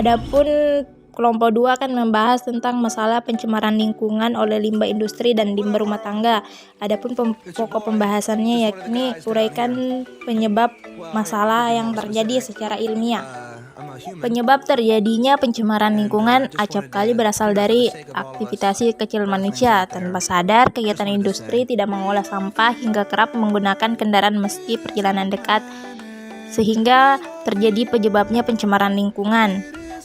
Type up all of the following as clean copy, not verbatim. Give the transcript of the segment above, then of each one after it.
Adapun kelompok 2 akan membahas tentang masalah pencemaran lingkungan oleh limbah industri dan limbah rumah tangga. Adapun pokok pembahasannya yakni uraikan penyebab masalah yang terjadi secara ilmiah. Penyebab terjadinya pencemaran lingkungan acap kali berasal dari aktivitas kecil manusia. Tanpa sadar, kegiatan industri tidak mengolah sampah hingga kerap menggunakan kendaraan meski perjalanan dekat, sehingga terjadi penyebabnya pencemaran lingkungan.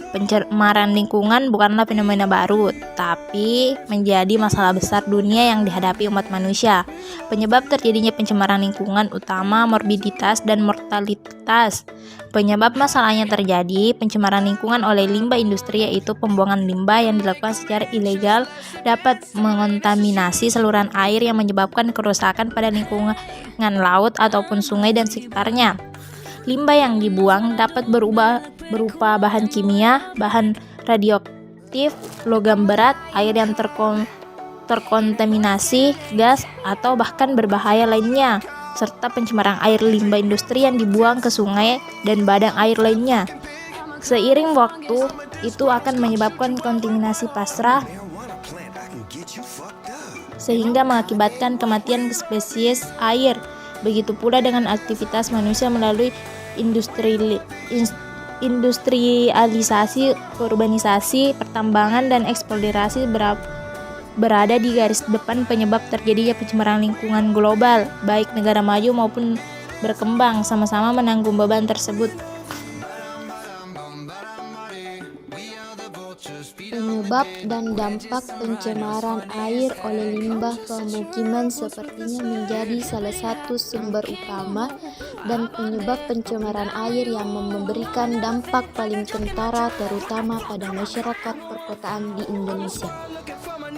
Pencemaran lingkungan bukanlah fenomena baru, tapi menjadi masalah besar dunia yang dihadapi umat manusia. Penyebab terjadinya pencemaran lingkungan utama morbiditas dan mortalitas. Penyebab masalahnya terjadi pencemaran lingkungan oleh limbah industri yaitu pembuangan limbah yang dilakukan secara ilegal dapat mengontaminasi saluran air yang menyebabkan kerusakan pada lingkungan laut ataupun sungai dan sekitarnya. Limbah yang dibuang dapat berupa bahan kimia, bahan radioaktif, logam berat, air yang terkontaminasi, gas, atau bahkan berbahaya lainnya, serta pencemaran air limbah industri yang dibuang ke sungai dan badan air lainnya. Seiring waktu, itu akan menyebabkan kontaminasi pasrah sehingga mengakibatkan kematian spesies air. Begitu pula dengan aktivitas manusia melalui industrialisasi, urbanisasi, pertambangan, dan eksplorasi berada di garis depan penyebab terjadinya pencemaran lingkungan global. Baik negara maju maupun berkembang sama-sama menanggung beban tersebut. Penyebab dan dampak pencemaran air oleh limbah pemukiman sepertinya menjadi salah satu sumber utama dan penyebab pencemaran air yang memberikan dampak paling kentara terutama pada masyarakat perkotaan di Indonesia.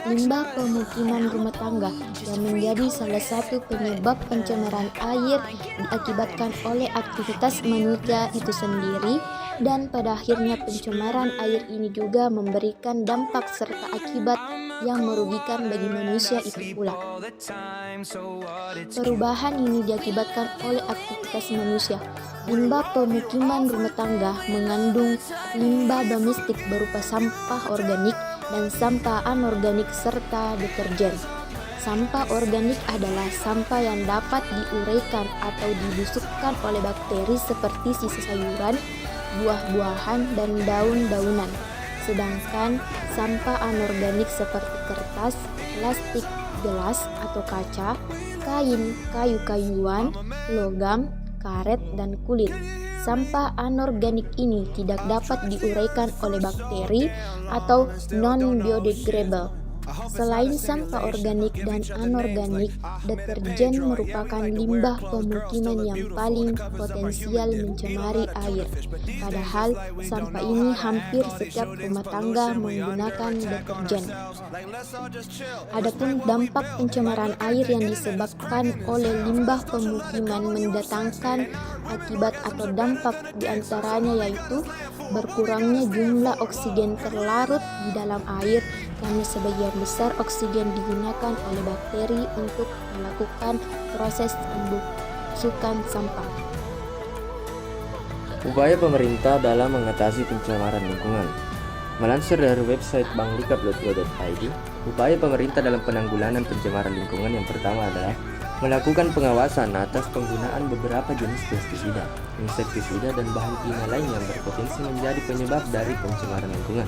Limbah pemukiman rumah tangga yang menjadi salah satu penyebab pencemaran air diakibatkan oleh aktivitas manusia itu sendiri, dan pada akhirnya pencemaran air ini juga memberikan dampak serta akibat yang merugikan bagi manusia itu pula. Perubahan ini diakibatkan oleh aktivitas manusia. Limbah pemukiman rumah tangga mengandung limbah domestik berupa sampah organik dan sampah anorganik serta deterjen. Sampah organik adalah sampah yang dapat diuraikan atau dibusukkan oleh bakteri seperti sisa sayuran, buah-buahan, dan daun-daunan. Sedangkan sampah anorganik seperti kertas, plastik, gelas atau kaca, kain, kayu-kayuan, logam, karet, dan kulit. Sampah anorganik ini tidak dapat diuraikan oleh bakteri atau non-biodegradable. Selain sampah organik dan anorganik, deterjen merupakan limbah pemukiman yang paling potensial mencemari air. Padahal sampah ini hampir setiap rumah tangga menggunakan deterjen. Adapun dampak pencemaran air yang disebabkan oleh limbah pemukiman mendatangkan akibat atau dampak diantaranya yaitu berkurangnya jumlah oksigen terlarut di dalam air karena sebagian besar oksigen digunakan oleh bakteri untuk melakukan proses pembusukan sampah. Upaya pemerintah dalam mengatasi pencemaran lingkungan. Melansir dari website banglika.go.id, upaya pemerintah dalam penanggulangan pencemaran lingkungan yang pertama adalah melakukan pengawasan atas penggunaan beberapa jenis pestisida, insektisida, dan bahan kimia lain yang berpotensi menjadi penyebab dari pencemaran lingkungan.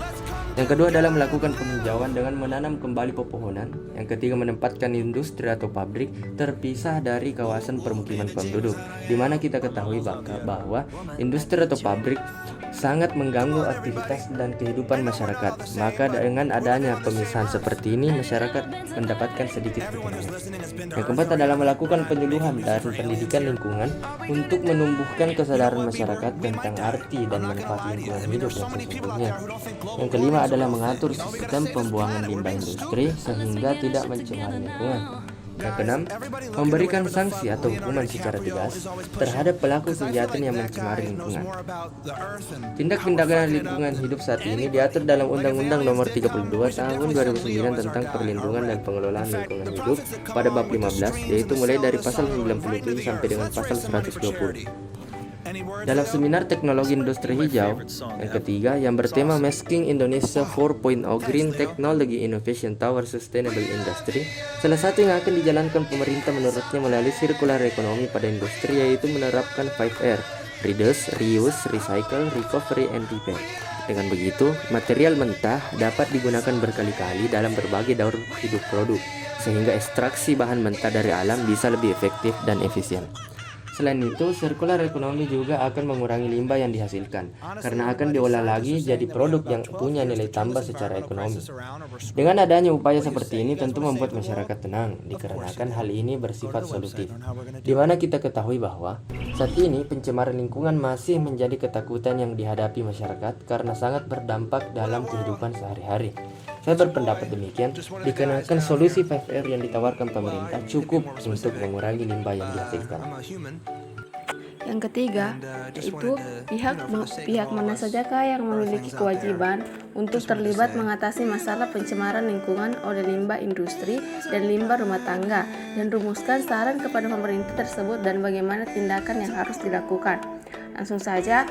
Yang kedua adalah melakukan penghijauan dengan menanam kembali pepohonan. Yang ketiga, menempatkan industri atau pabrik terpisah dari kawasan permukiman penduduk, di mana kita ketahui bahwa industri atau pabrik sangat mengganggu aktivitas dan kehidupan masyarakat. Maka dengan adanya pemisahan seperti ini, masyarakat mendapatkan sedikit ketenangan. Yang keempat adalah melakukan penyuluhan dan pendidikan lingkungan untuk menumbuhkan kesadaran masyarakat tentang arti dan manfaat lingkungan hidup yang sesungguhnya. Yang kelima adalah mengatur sistem pembuangan limbah industri sehingga tidak mencemari lingkungan. Yang keenam, memberikan sanksi atau hukuman secara tegas terhadap pelaku kegiatan yang mencemari lingkungan. Tindak-tindakan lingkungan hidup saat ini diatur dalam Undang-Undang Nomor 32 Tahun 2009 tentang Perlindungan dan Pengelolaan Lingkungan Hidup pada bab 15, yaitu mulai dari pasal 97 sampai dengan pasal 120. Dalam seminar teknologi industri hijau yang ketiga yang bertema Masking Indonesia 4.0 Green Technology Innovation Tower Sustainable Industry, salah satu yang akan dijalankan pemerintah menurutnya melalui circular economy pada industri yaitu menerapkan 5R, reduce, reuse, recycle, recovery, and repair. Dengan begitu, material mentah dapat digunakan berkali-kali dalam berbagai daur hidup produk, sehingga ekstraksi bahan mentah dari alam bisa lebih efektif dan efisien. Selain itu, circular economy juga akan mengurangi limbah yang dihasilkan, karena akan diolah lagi jadi produk yang punya nilai tambah secara ekonomi. Dengan adanya upaya seperti ini tentu membuat masyarakat tenang, dikarenakan hal ini bersifat solutif. Di mana kita ketahui bahwa saat ini pencemaran lingkungan masih menjadi ketakutan yang dihadapi masyarakat karena sangat berdampak dalam kehidupan sehari-hari. Saya berpendapat demikian, dikarenakan solusi 5R yang ditawarkan pemerintah cukup untuk mengurangi limbah yang dihasilkan. Yang ketiga, yaitu pihak mana sajakah yang memiliki kewajiban untuk terlibat mengatasi masalah pencemaran lingkungan oleh limbah industri dan limbah rumah tangga, dan rumuskan saran kepada pemerintah tersebut dan bagaimana tindakan yang harus dilakukan. Langsung saja,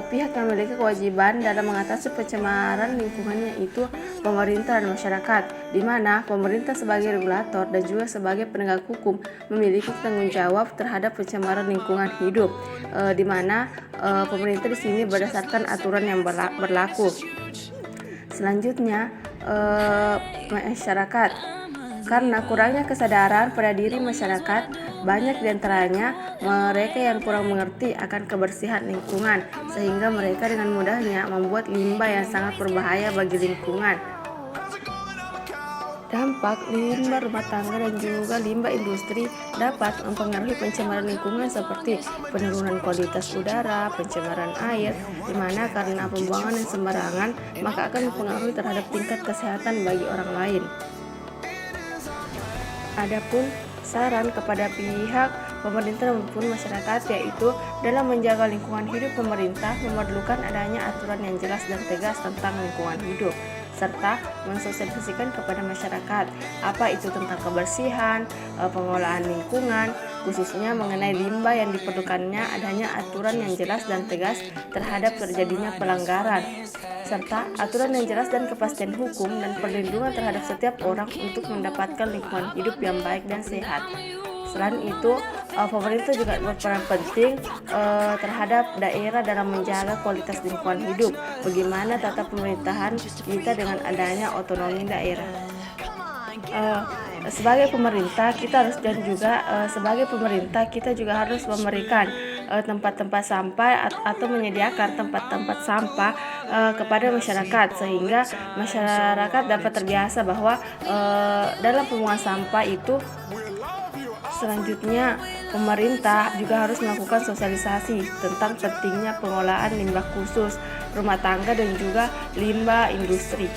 pihak yang memiliki kewajiban dalam mengatasi pencemaran lingkungannya itu pemerintah dan masyarakat, di mana pemerintah sebagai regulator dan juga sebagai penegak hukum memiliki tanggung jawab terhadap pencemaran lingkungan hidup, di mana pemerintah di sini berdasarkan aturan yang berlaku. Selanjutnya, masyarakat. Karena kurangnya kesadaran pada diri masyarakat, banyak diantaranya mereka yang kurang mengerti akan kebersihan lingkungan, sehingga mereka dengan mudahnya membuat limbah yang sangat berbahaya bagi lingkungan. Dampak limbah rumah tangga dan juga limbah industri dapat mempengaruhi pencemaran lingkungan seperti penurunan kualitas udara, pencemaran air, di mana karena pembuangan yang sembarangan maka akan mempengaruhi terhadap tingkat kesehatan bagi orang lain. Adapun saran kepada pihak pemerintah maupun masyarakat, yaitu dalam menjaga lingkungan hidup, pemerintah memerlukan adanya aturan yang jelas dan tegas tentang lingkungan hidup, serta mensosialisasikan kepada masyarakat apa itu tentang kebersihan, pengolahan lingkungan, khususnya mengenai limbah yang diperlukannya adanya aturan yang jelas dan tegas terhadap terjadinya pelanggaran, serta aturan yang jelas dan kepastian hukum dan perlindungan terhadap setiap orang untuk mendapatkan lingkungan hidup yang baik dan sehat. Selain itu, pemerintah juga berperan penting terhadap daerah dalam menjaga kualitas lingkungan hidup. Bagaimana tata pemerintahan kita dengan adanya otonomi daerah. Sebagai pemerintah kita juga harus memberikan tempat-tempat sampah atau menyediakan tempat-tempat sampah kepada masyarakat, sehingga masyarakat dapat terbiasa bahwa dalam pembuangan sampah itu. Selanjutnya, pemerintah juga harus melakukan sosialisasi tentang pentingnya pengolahan limbah khusus rumah tangga dan juga limbah industri.